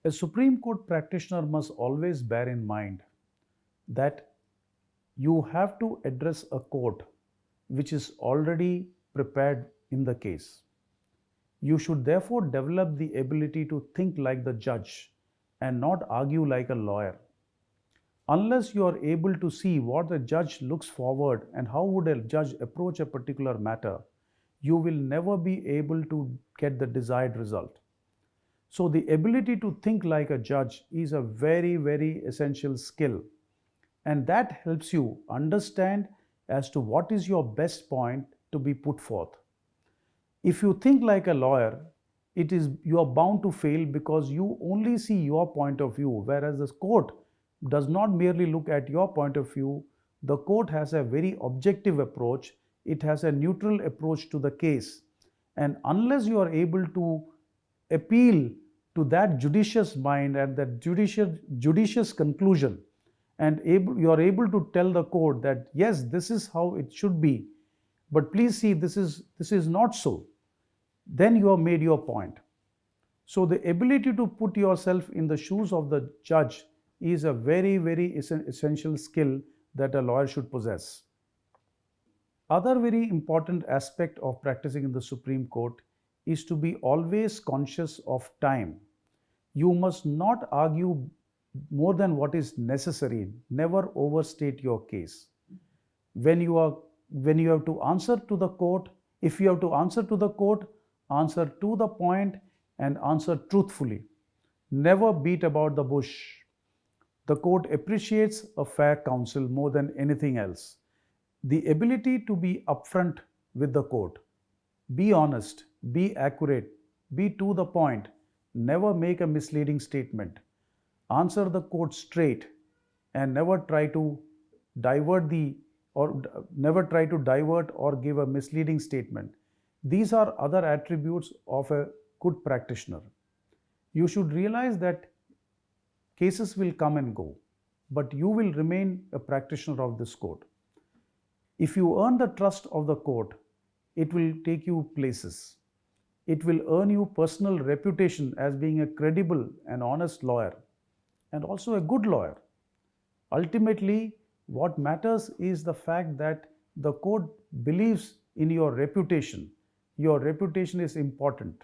A Supreme Court practitioner must always bear in mind that you have to address a court which is already prepared in the case. You should therefore develop the ability to think like the judge and not argue like a lawyer. Unless you are able to see what the judge looks forward and how would a judge approach a particular matter, you will never be able to get the desired result. So the ability to think like a judge is a very, very essential skill. And that helps you understand as to what is your best point to be put forth. If you think like a lawyer, it is you are bound to fail because you only see your point of view, whereas the court does not merely look at your point of view. The court has a very objective approach, it has a neutral approach to the case. And unless you are able to appeal to that judicious mind and that judicious conclusion, and you are able to tell the court that yes, this is how it should be, but please see this is not so, then you have made your point. So the ability to put yourself in the shoes of the judge is a very, very essential skill that a lawyer should possess. Other very important aspect of practicing in the Supreme Court is to be always conscious of time. You must not argue more than what is necessary. Never overstate your case. When you are when you have to answer to the court, if you have to answer to the court, answer to the point and answer truthfully. Never beat about the bush. The court appreciates a fair counsel more than anything else. The ability to be upfront with the court, be honest, be accurate, be to the point, never make a misleading statement, answer the court straight, and divert the never try to divert or give a misleading statement. These are other attributes of a good practitioner. You should realize that cases will come and go, but you will remain a practitioner of this court. If you earn the trust of the court, it will take you places. It will earn you personal reputation as being a credible and honest lawyer and also a good lawyer. Ultimately, what matters is the fact that the court believes in your reputation. Your reputation is important.